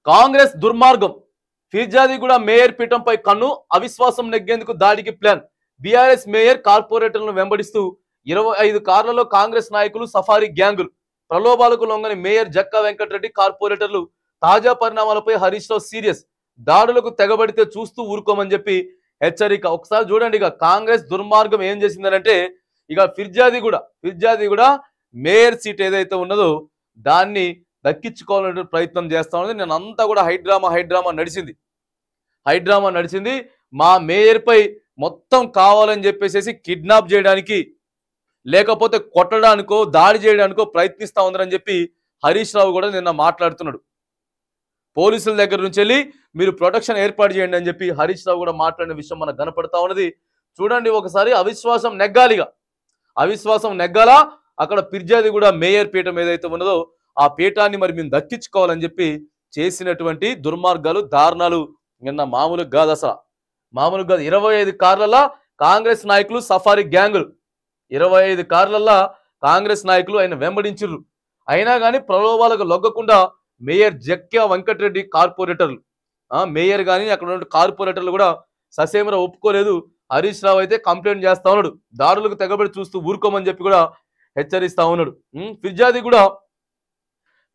కాంగ్రెస్ దుర్మార్గం, ఫిర్యాదిగూడ మేయర్ పీఠంపై కన్ను, అవిశ్వాసం నెగ్గేందుకు దాడికి ప్లాన్. బీఆర్ఎస్ మేయర్ కార్పొరేటర్లను వెంబడిస్తూ 25 కార్లలో కాంగ్రెస్ నాయకులు, సఫారీ గ్యాంగులు. ప్రలోభాలకు లొంగని మేయర్ జక్కా వెంకటరెడ్డి, కార్పొరేటర్లు. తాజా పరిణామాలపై హరీష్ రావు సీరియస్. దాడులకు తెగబడితే చూస్తూ ఊరుకోమని చెప్పి హెచ్చరిక. ఒకసారి చూడండి, ఇక కాంగ్రెస్ దుర్మార్గం ఏం చేసిందనంటే, ఇక ఫిర్యాదిగూడ మేయర్ సీట్ ఏదైతే ఉన్నదో దాన్ని దక్కించుకోవాలనే ప్రయత్నం చేస్తా ఉన్నది. నేను అంతా కూడా హైడ్రామా నడిచింది. మా మేయర్ పై మొత్తం కావాలని చెప్పేసి కిడ్నాప్ చేయడానికి, లేకపోతే కొట్టడానికో దాడి చేయడానికో ప్రయత్నిస్తా ఉందని చెప్పి హరీష్ రావు కూడా నిన్న మాట్లాడుతున్నాడు. పోలీసుల దగ్గర నుంచి వెళ్ళి మీరు ప్రొటెక్షన్ ఏర్పాటు చేయండి అని చెప్పి హరీష్ రావు కూడా మాట్లాడిన విషయం మనకు కనపడతా ఉన్నది. చూడండి ఒకసారి, అవిశ్వాసం నెగ్గాలా. అక్కడ ఫిర్యాదిగూడ మేయర్ పీఠం ఏదైతే ఉన్నదో ఆ పీఠాన్ని మరి మేము దక్కించుకోవాలని చెప్పి చేసినటువంటి దుర్మార్గాలు, దారుణాలు నిన్న మామూలుగా కాదు, అసలు మామూలుగా కాదు. 25 కార్లలో కాంగ్రెస్ నాయకులు, సఫారీ గ్యాంగులు, 25 కార్లల్లో కాంగ్రెస్ నాయకులు ఆయన వెంబడించిర్రు. అయినా కానీ ప్రలోభాలకు లొగ్గకుండా మేయర్ జక్కా వెంకటరెడ్డి, కార్పొరేటర్లు, మేయర్ కానీ అక్కడ ఉన్న కార్పొరేటర్లు కూడా ససేమరా ఒప్పుకోలేదు. హరీష్ రావు అయితే కంప్లైంట్ చేస్తా ఉన్నాడు, దాడులకు తెగబడి చూస్తూ ఊరుకోమని చెప్పి కూడా హెచ్చరిస్తా ఉన్నాడు. ఫిర్యాదిగూడ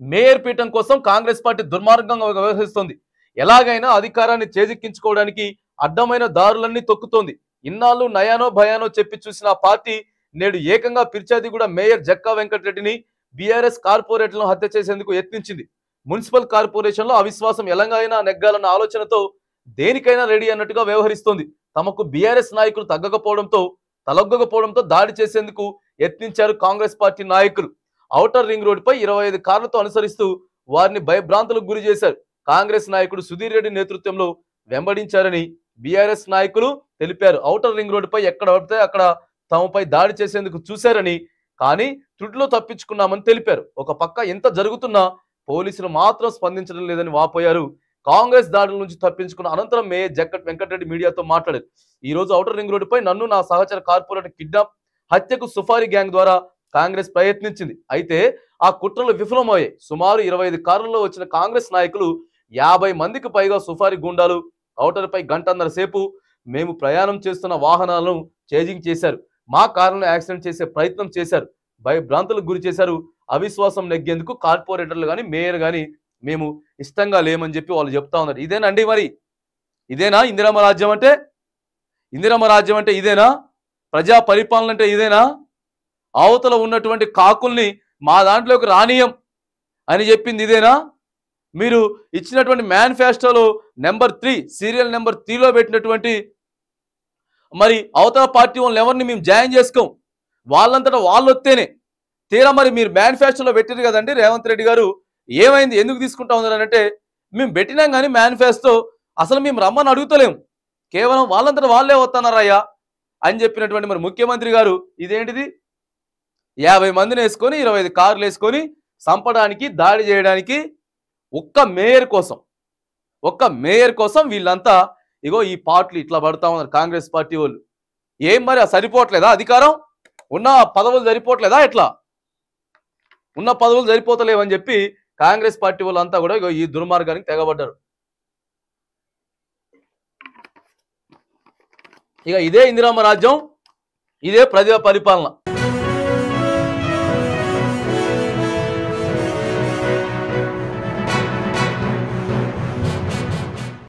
మేయర్ పీఠం కోసం కాంగ్రెస్ పార్టీ దుర్మార్గంగా వ్యవహరిస్తోంది. ఎలాగైనా అధికారాన్ని చేజిక్కించుకోవడానికి అడ్డమైన దారులన్నీ తొక్కుతోంది. ఇన్నాళ్ళు నయానో భయానో చెప్పి చూసిన ఆ పార్టీ నేడు ఏకంగా ఫిర్యాదిగూడ మేయర్ జక్కా వెంకటరెడ్డిని, బీఆర్ఎస్ కార్పొరేటర్లను హత్య చేసేందుకు యత్నించింది. మున్సిపల్ కార్పొరేషన్ లో అవిశ్వాసం ఎలాగైనా నెగ్గాలన్న ఆలోచనతో దేనికైనా రెడీ అన్నట్టుగా వ్యవహరిస్తోంది. తమకు బీఆర్ఎస్ నాయకులు తలొగ్గకపోవడంతో దాడి చేసేందుకు యత్నించారు కాంగ్రెస్ పార్టీ నాయకులు. ఔటర్ రింగ్ రోడ్ పై 25 కార్లతో అనుసరిస్తూ వారిని భయభ్రాంతులకు గురి చేశారు. కాంగ్రెస్ నాయకుడు సుధీర్ రెడ్డి నేతృత్వంలో వెంబడించారని బీఆర్ఎస్ నాయకులు తెలిపారు. ఔటర్ రింగ్ రోడ్ పై ఎక్కడ పడితే అక్కడ తమపై దాడి చేసేందుకు చూశారని, కానీ త్రుటిలో తప్పించుకున్నామని తెలిపారు. ఒక పక్క ఎంత జరుగుతున్నా పోలీసులు మాత్రం స్పందించడం లేదని వాపోయారు. కాంగ్రెస్ దాడుల నుంచి తప్పించుకున్న అనంతరం మేయర్ జక్కా వెంకటరెడ్డి మీడియాతో మాట్లాడారు. ఈ రోజు ఔటర్ రింగ్ రోడ్డుపై నన్ను, నా సహచర కార్పొరేటర్ కిడ్నాప్, హత్యకు సఫారీ గ్యాంగ్ ద్వారా కాంగ్రెస్ ప్రయత్నించింది. అయితే ఆ కుట్రలు విఫలమయ్యాయి. సుమారు 25 కార్లలో వచ్చిన కాంగ్రెస్ నాయకులు 50 మందికి పైగా సఫారీ గుండాలు ఔటర్ పై గంటన్నర సేపు మేము ప్రయాణం చేస్తున్న వాహనాలను చేజింగ్ చేశారు. మా కారులను యాక్సిడెంట్ చేసే ప్రయత్నం చేశారు. భయభ్రాంతులకు గురి చేశారు. అవిశ్వాసం నెగ్గేందుకు కార్పొరేటర్లు కానీ, మేయర్ కానీ మేము ఇష్టంగా లేమని చెప్పి వాళ్ళు చెప్తా ఉన్నారు. ఇదేనండి, మరి ఇదేనా ఇందిరమ్మ రాజ్యం అంటే? ఇదేనా ప్రజా పరిపాలన అంటే? ఇదేనా అవతల ఉన్నటువంటి కాకుల్ని మా దాంట్లోకి రానియం అని చెప్పింది ఇదేనా? మీరు ఇచ్చినటువంటి మేనిఫెస్టోలో సీరియల్ నెంబర్ 3లో పెట్టినటువంటి మరి అవతల పార్టీ వాళ్ళని ఎవరిని మేము జాయిన్ చేసుకోం, వాళ్ళంతటా వాళ్ళు వస్తేనే తీరా మరి మీరు మేనిఫెస్టోలో పెట్టారు కదండి రేవంత్ రెడ్డి గారు, ఏమైంది, ఎందుకు తీసుకుంటా ఉన్నారంటే మేము పెట్టినాం కానీ మేనిఫెస్టో అసలు మేము రమ్మని అడుగుతలేము, కేవలం వాళ్ళంతటా వాళ్ళే వస్తున్నారయ్యా అని చెప్పినటువంటి మరి ముఖ్యమంత్రి గారు ఇదేంటిది 50 మందిని వేసుకొని 25 కార్లు వేసుకొని చంపడానికి, దాడి చేయడానికి ఒక్క మేయర్ కోసం వీళ్ళంతా ఇగో ఈ పార్టీలు ఇట్లా పడతా ఉన్నారు కాంగ్రెస్ పార్టీ వాళ్ళు. ఏం మరి సరిపోవట్లేదా? అధికారం ఉన్న పదవులు సరిపోవట్లేదా? ఎట్లా ఉన్న పదవులు సరిపోతలేవని చెప్పి కాంగ్రెస్ పార్టీ వాళ్ళంతా కూడా ఇగో ఈ దుర్మార్గానికి తెగబడ్డారు. ఇక ఇదే ఇందిరమ్మ రాజ్యం, ఇదే ప్రజా పరిపాలన.